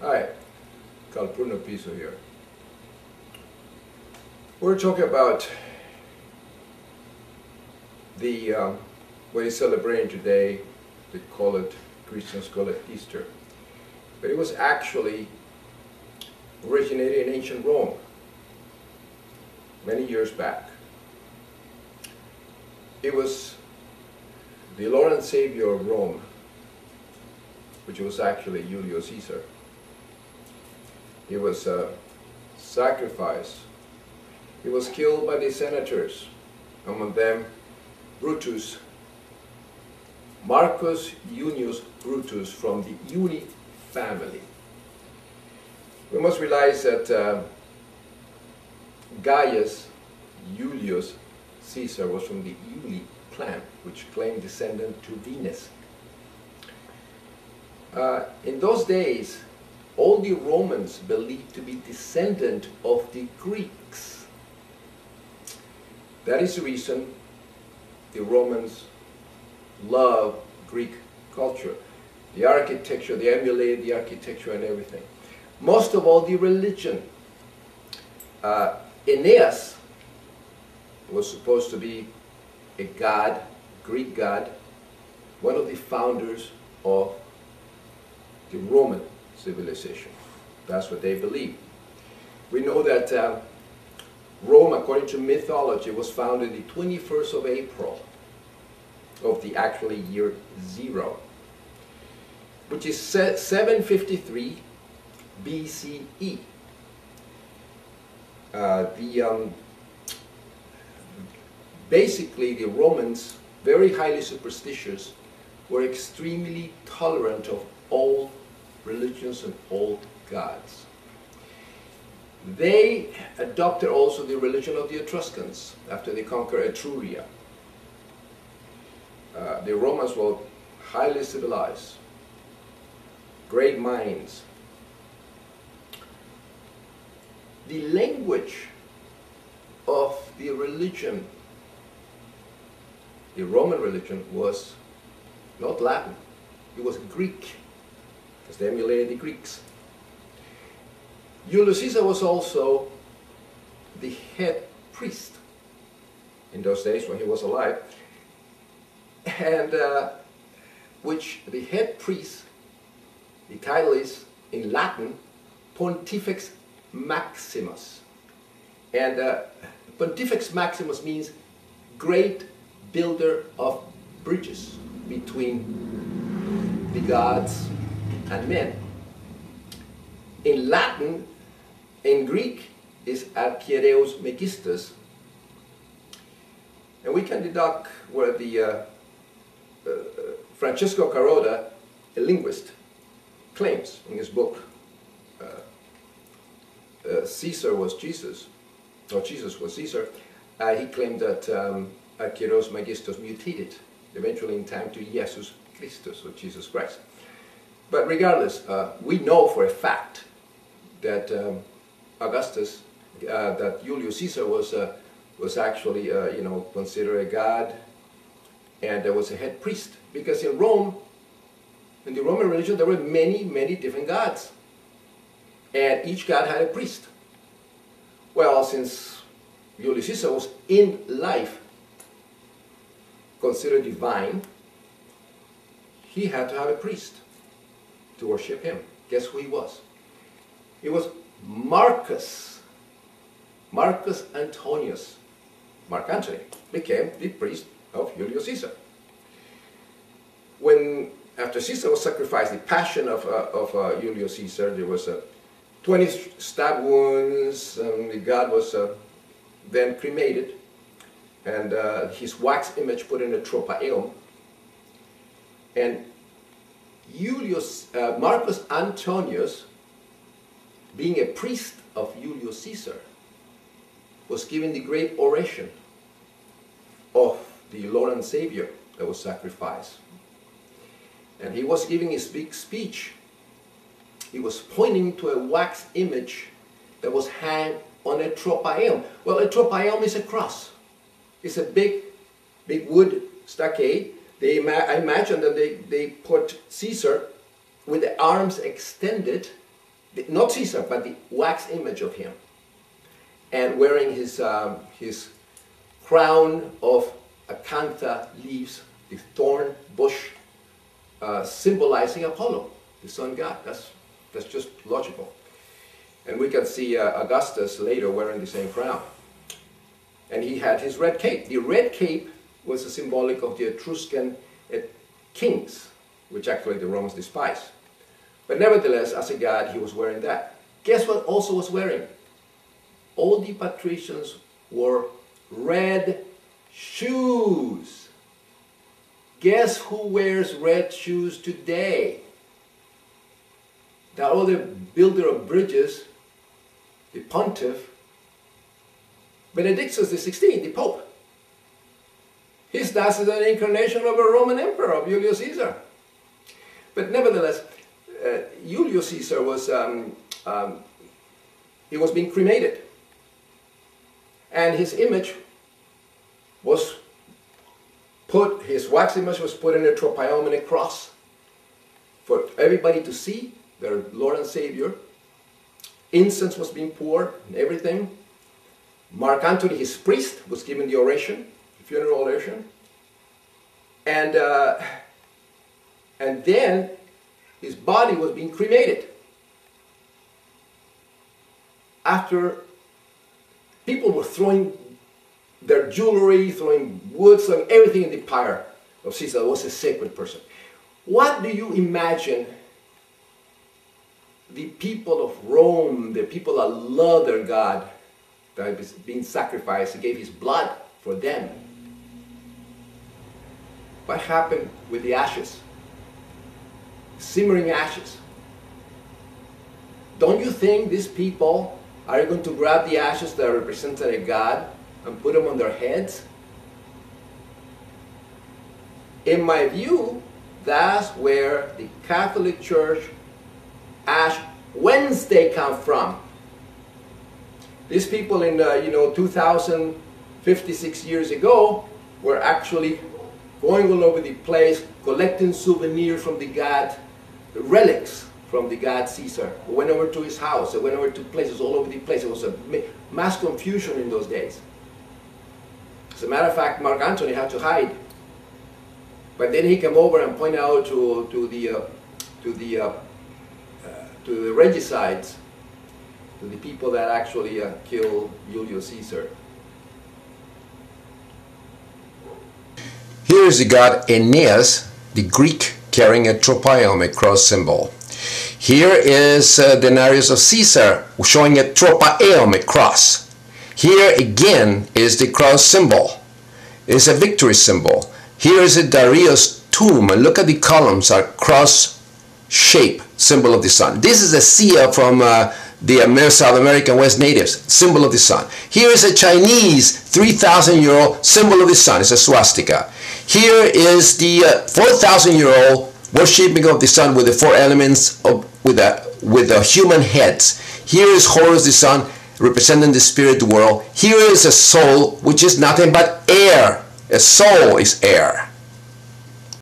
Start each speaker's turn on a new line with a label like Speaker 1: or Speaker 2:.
Speaker 1: Hi, Calpurno Piso here. We're talking about the what is celebrating today. They call it, Christians call it Easter. But it was actually originated in ancient Rome many years back. It was the Lord and Savior of Rome, which was actually Julius Caesar. He was sacrificed. He was killed by the senators, among them Brutus, Marcus Junius Brutus from the Iuli family. We must realize that Gaius Julius Caesar was from the Iuli clan, which claimed descendant to Venus. In those days, all the Romans believed to be descendant of the Greeks. That is the reason the Romans love Greek culture. The architecture, they emulated the architecture and everything. Most of all, the religion. Aeneas was supposed to be a god, Greek god, one of the founders of the Roman civilization. That's what they believe. We know that Rome, according to mythology, was founded the 21st of April of the actually year 0, which is 753 BCE. Basically, the Romans, very highly superstitious, were extremely tolerant of all religions and all gods. They adopted also the religion of the Etruscans after they conquered Etruria. The Romans were highly civilized, great minds. The language of the religion, the Roman religion, was not Latin, it was Greek, because they emulated the Greeks. Julius Caesar was also the head priest in those days when he was alive, and which the head priest, the title is in Latin Pontifex Maximus, and Pontifex Maximus means great builder of bridges between the gods and men. In Latin, in Greek, is Archiereus Megistus, and we can deduct where the Francesco Carota, a linguist, claims in his book Caesar was Jesus, or Jesus was Caesar. He claimed that Archiereus Megistus mutated eventually in time to Jesus Christos, or Jesus Christ. But regardless, we know for a fact that that Julius Caesar was actually, considered a god, and there was a head priest. Because in Rome, in the Roman religion, there were many, many different gods, and each god had a priest. Well, since Julius Caesar was in life considered divine, he had to have a priest to worship him. Guess who he was? It was Marcus Antonius. Mark Antony became the priest of Julius Caesar. When, after Caesar was sacrificed, the passion of Julius Caesar, there was 20 stab wounds, and the god was then cremated, and his wax image put in a tropaeum. And Marcus Antonius, being a priest of Julius Caesar, was given the great oration of the Lord and Savior that was sacrificed. And he was giving his big speech. He was pointing to a wax image that was hanged on a tropaeum. Well, a tropaeum is a cross. It's a big wood stockade. I imagine that they put Caesar with the arms extended not Caesar, but the wax image of him, and wearing his crown of acantha leaves, the thorn bush, symbolizing Apollo, the sun god. That's just logical. And we can see Augustus later wearing the same crown. And he had his red cape. The red cape was a symbolic of the Etruscan kings, which actually the Romans despised. But nevertheless, as a god, he was wearing that. Guess what also was wearing? All the patricians wore red shoes. Guess who wears red shoes today? The other builder of bridges, the pontiff, Benedictus XVI, the Pope. His dust is an incarnation of a Roman emperor, of Julius Caesar. But nevertheless, Julius Caesar was, he was being cremated. And his image was put, his wax image was put in a tropaeomene cross for everybody to see, their Lord and Savior. Incense was being poured and everything. Mark Antony, his priest, was given the oration, the funeral oration. And then his body was being cremated. After people were throwing their jewelry, throwing wood, throwing everything in the pyre of Caesar. He was a sacred person. What do you imagine the people of Rome, the people that love their God, that was being sacrificed, he gave his blood for them? What happened with the ashes? Simmering ashes. Don't you think these people are going to grab the ashes that represent a god and put them on their heads? In my view, that's where the Catholic Church Ash Wednesday come from. These people in 2,056 years ago were actually going all over the place, collecting souvenirs from the god, relics from the god Caesar. They went over to his house, they went over to places all over the place. It was a mass confusion in those days. As a matter of fact, Mark Antony had to hide. But then he came over and pointed out to the regicides, to the people that actually killed Julius Caesar.
Speaker 2: Here is the god Aeneas, the Greek, carrying a tropaeomene cross symbol. Here is Denarius of Caesar showing a tropaeomene cross. Here again is the cross symbol. It's a victory symbol. Here is a Darius tomb, and look at the columns are cross-shaped, symbol of the sun. This is a Sia from the South American West natives, symbol of the sun. Here is a Chinese 3,000-year-old symbol of the sun. It's a swastika. Here is the 4,000-year-old worshipping of the sun with the four elements with the human heads. Here is Horus the sun representing the spirit world. Here is a soul which is nothing but air. A soul is air.